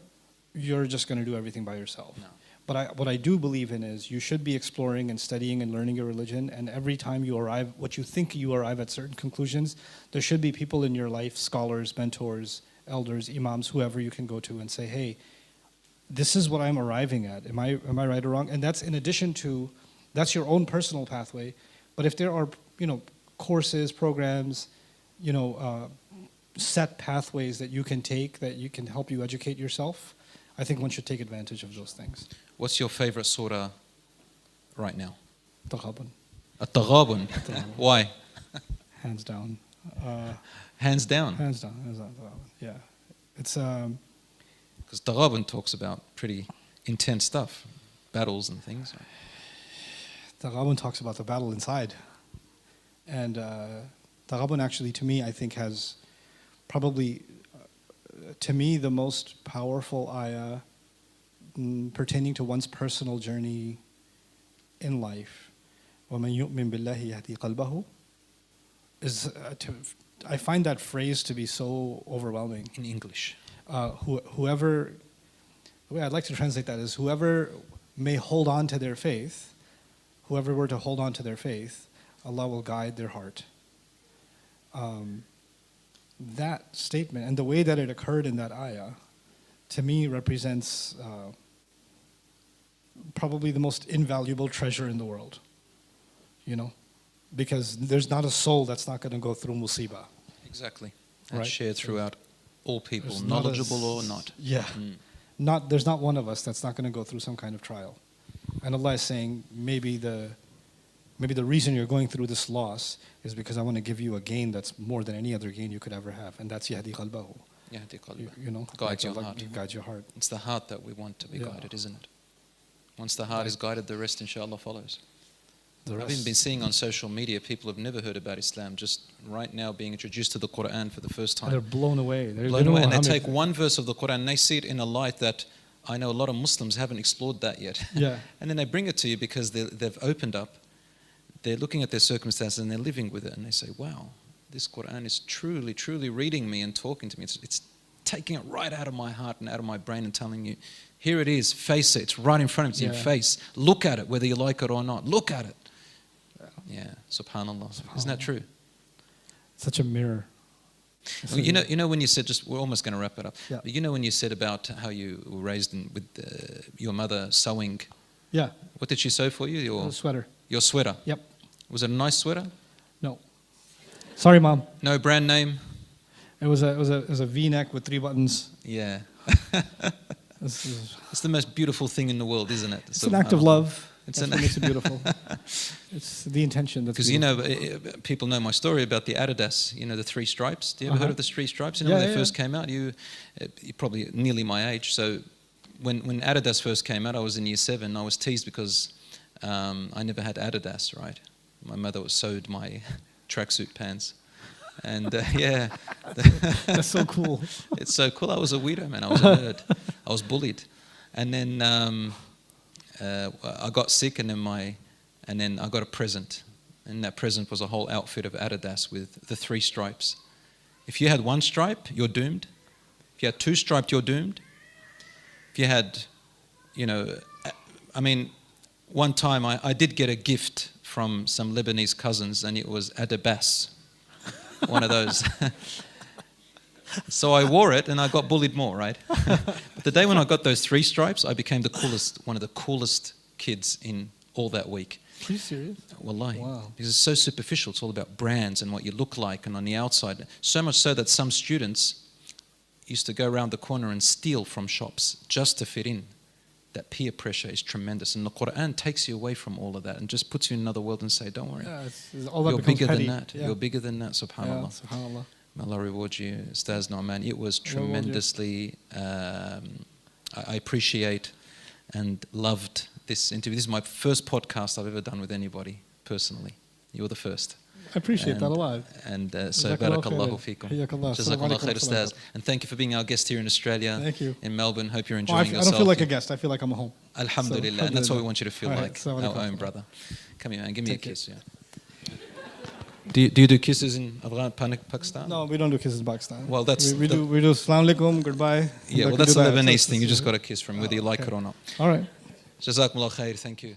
you're just going to do everything by yourself.
No.
But what I do believe in is you should be exploring and studying and learning your religion, and every time you arrive, what you think you arrive at certain conclusions, there should be people in your life, scholars, mentors, elders, imams, whoever you can go to and say, hey, this is what I'm arriving at. Am I right or wrong? And that's in addition to, that's your own personal pathway. But if there are, courses, programs, set pathways that you can take that you can help you educate yourself, I think one should take advantage of those things.
What's your favorite surah right now?
Taghabun.
At-Taghabun. Why?
Hands down.
Hands down?
Hands down. Yeah. It's
because Taghabun talks about pretty intense stuff, battles and things.
Taghabun talks about the battle inside. And Taghabun actually, to me, I think has probably, to me, the most powerful ayah pertaining to one's personal journey in life. وَمَنْ يُؤْمِن بِاللَّهِ يَهْدِي قَلْبَهُ is, I find that phrase to be so overwhelming.
In English.
Whoever, the way I'd like to translate that is whoever may hold on to their faith, whoever were to hold on to their faith, Allah will guide their heart. That statement and the way that it occurred in that ayah, to me represents probably the most invaluable treasure in the world. Because there's not a soul that's not going to go through musibah.
Exactly. And
right?
shared throughout all people,
There's
knowledgeable or not.
Yeah. There's not one of us that's not going to go through some kind of trial. And Allah is saying, maybe the reason you're going through this loss is because I want to give you a gain that's more than any other gain you could ever have. And that's yahdi qalbahu.
Yahdi qalbahu.
Guides
your heart.
Guides your heart.
It's the heart that we want to be guided, isn't it? Once the heart is guided, the rest inshallah follows. I've even been seeing on social media people have never heard about Islam just right now being introduced to the Quran for the first time.
And they're blown away.
And they take one verse of the Quran and they see it in a light that I know a lot of Muslims haven't explored that yet.
Yeah.
And then they bring it to you because they've opened up, they're looking at their circumstances and they're living with it, and they say, wow, this Quran is truly, truly reading me and talking to me. It's taking it right out of my heart and out of my brain and telling you, here it is, face it, it's right in front of you, face. Look at it, whether you like it or not. Look at it. Yeah, subhanallah. Isn't that true?
Such a mirror.
Well, you know when you said, we're almost going to wrap it up.
Yeah.
But you know when you said about how you were raised with your mother sewing.
Yeah.
What did she sew for you?
A sweater.
Your sweater.
Yep.
Was it a nice sweater?
No. Sorry, Mom.
No brand name.
It was a V-neck with 3 buttons.
Yeah. It's the most beautiful thing in the world, isn't it?
It's an act of love.
That's
what makes it beautiful. It's the intention that's
because, you know, people know my story about the Adidas, you know, the 3 stripes. Do you ever heard of the 3 stripes? You know, when they first came out, you're probably nearly my age. So when Adidas first came out, I was in year 7. I was teased because I never had Adidas, right? My mother sewed my tracksuit pants. And yeah.
That's so cool.
It's so cool. I was a weirdo, man. I was a nerd. I was bullied. And then I got sick, and then I got a present. And that present was a whole outfit of Adidas with the 3 stripes. If you had 1 stripe, you're doomed. If you had 2 stripes, you're doomed. If you had, you know, I mean, one time I did get a gift from some Lebanese cousins, and it was Adabas. One of those. So I wore it and I got bullied more, right? But the day when I got those 3 stripes, I became one of the coolest kids in all that week.
Are you serious?
Wallahi.
Wow.
Because it's so superficial. It's all about brands and what you look like and on the outside. So much so that some students used to go around the corner and steal from shops just to fit in. That peer pressure is tremendous. And the Quran takes you away from all of that and just puts you in another world and say, don't worry.
Yeah, all that
you're bigger
petty.
than that.
Yeah.
You're bigger than that, subhanAllah.
Yeah, subhanAllah.
May Allah reward you, Ustadh Nouman. It was tremendously, I appreciate and loved this interview. This is my first podcast I've ever done with anybody, personally. You were the first.
I appreciate that a lot.
And so, barakallahu feekum. Jazakallah khair, Ustadh. And thank you for being our guest here in Australia.
Thank you.
In Melbourne. Hope you're enjoying yourself.
I don't feel like a guest. I feel like I'm home.
Alhamdulillah. And that's what we want you to feel like,
our
own brother. Come here, man. Give me a kiss. Yeah. Do you do kisses in Pakistan?
No, we don't do kisses in Pakistan.
Well, that's
we do Assalamu alaikum, goodbye.
Yeah, well, that's a Lebanese thing. You just got a kiss from whether you like it or not.
All right.
Jazakumullah khair. Thank you.